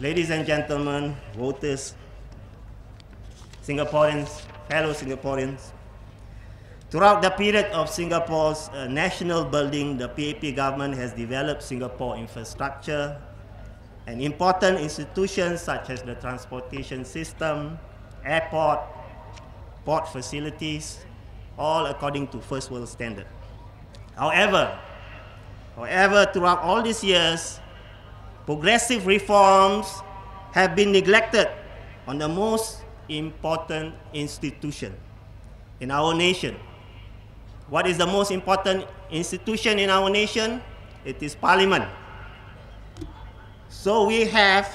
ladies and gentlemen, voters, Singaporeans, fellow Singaporeans, throughout the period of Singapore's national building, the PAP government has developed Singapore infrastructure and important institutions such as the transportation system, airport, port facilities, all according to first world standard. However, throughout all these years, progressive reforms have been neglected on the most important institution in our nation. What is the most important institution in our nation? It is Parliament. So we have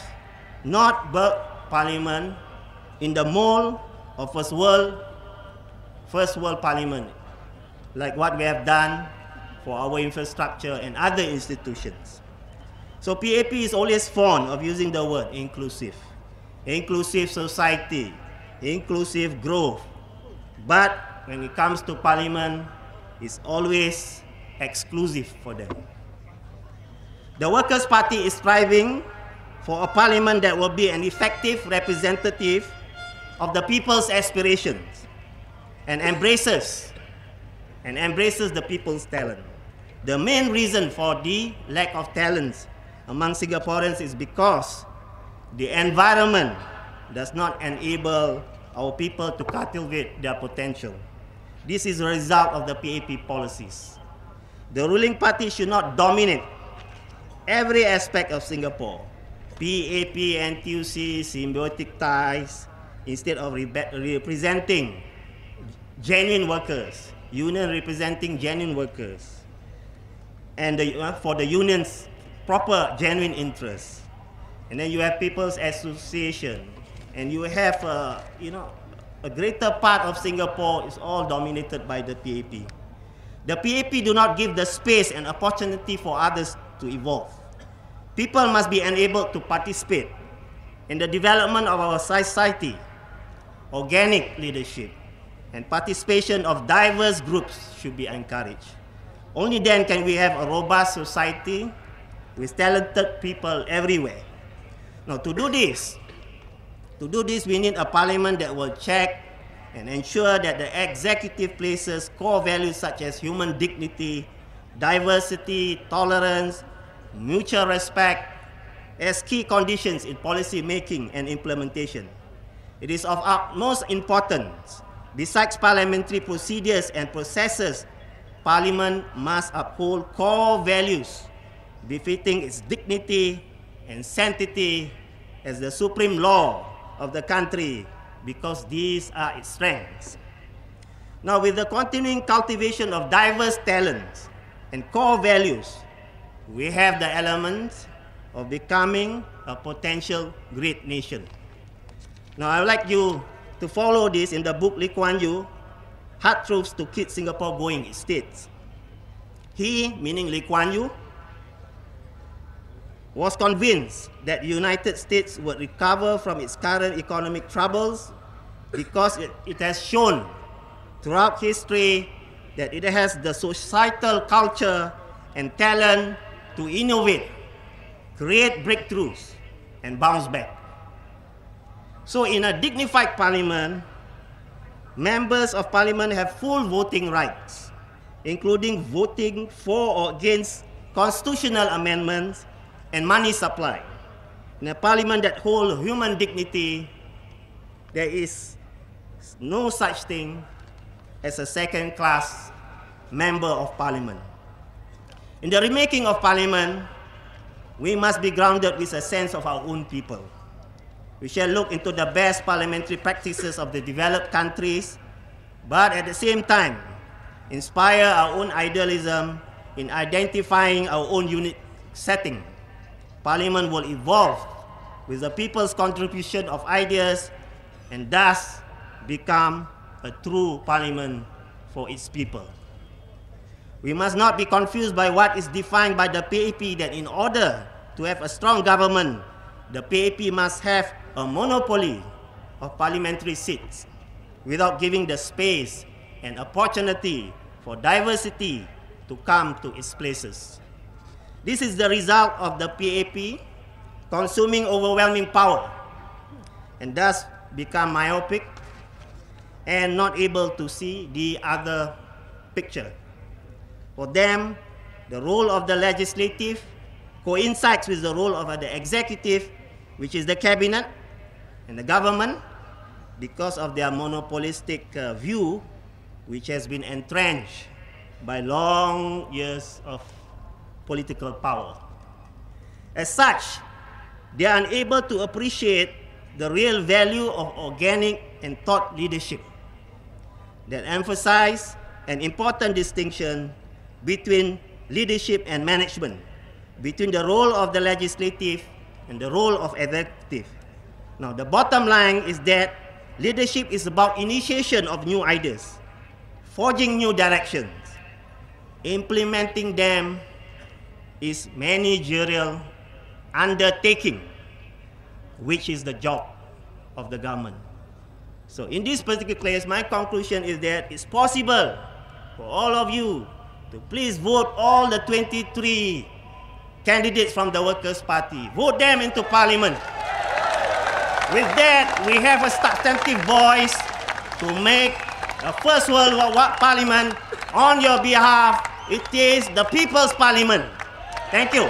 not built Parliament in the mold of first world Parliament, like what we have done for our infrastructure and other institutions. So PAP is always fond of using the word inclusive. Inclusive society, inclusive growth. But when it comes to Parliament, it's always exclusive for them. The Workers' Party is striving for a Parliament that will be an effective representative of the people's aspirations and embraces the people's talent. The main reason for the lack of talents among Singaporeans is because the environment does not enable our people to cultivate their potential. This is a result of the PAP policies. The ruling party should not dominate every aspect of Singapore. PAP, NTUC, symbiotic ties, instead of representing genuine workers, union representing genuine workers, and for the union's proper genuine interests. And then you have People's Association, and you have a greater part of Singapore is all dominated by the PAP. The PAP do not give the space and opportunity for others to evolve. People must be enabled to participate in the development of our society. Organic leadership and participation of diverse groups should be encouraged. Only then can we have a robust society with talented people everywhere. Now, to do this, we need a Parliament that will check and ensure that the executive places core values such as human dignity, diversity, tolerance, mutual respect as key conditions in policy making and implementation. It is of utmost importance. Besides parliamentary procedures and processes, Parliament must uphold core values befitting its dignity and sanctity as the supreme law of the country, because these are its strengths. Now, with the continuing cultivation of diverse talents and core values, we have the elements of becoming a potential great nation. Now, I would like you to follow this in the book Lee Kuan Yew, Hard Truths to Keep Singapore Going. It states, he, meaning Lee Kuan Yew, was convinced that the United States would recover from its current economic troubles because it has shown throughout history that it has the societal culture and talent to innovate, create breakthroughs, and bounce back. So in a dignified Parliament, members of Parliament have full voting rights, including voting for or against constitutional amendments and money supply. In a Parliament that holds human dignity, there is no such thing as a second-class member of Parliament. In the remaking of Parliament, we must be grounded with a sense of our own people. We shall look into the best parliamentary practices of the developed countries, but at the same time, inspire our own idealism in identifying our own unique setting. Parliament will evolve with the people's contribution of ideas and thus become a true Parliament for its people. We must not be confused by what is defined by the PAP that in order to have a strong government, the PAP must have a monopoly of parliamentary seats without giving the space and opportunity for diversity to come to its places. This is the result of the PAP consuming overwhelming power, and thus become myopic and not able to see the other picture. For them, the role of the legislative coincides with the role of the executive, which is the cabinet and the government, because of their monopolistic view, which has been entrenched by long years of political power. As such, they are unable to appreciate the real value of organic and thought leadership that emphasize an important distinction between leadership and management, between the role of the legislative and the role of executive. Now, the bottom line is that leadership is about initiation of new ideas, forging new directions. Implementing them is managerial undertaking, which is the job of the government. So in this particular case, my conclusion is that it's possible for all of you to please vote all the 23 candidates from the Workers' Party. Vote them into Parliament. With that, we have a substantive voice to make a first world parliament on your behalf. It is the People's Parliament. Thank you.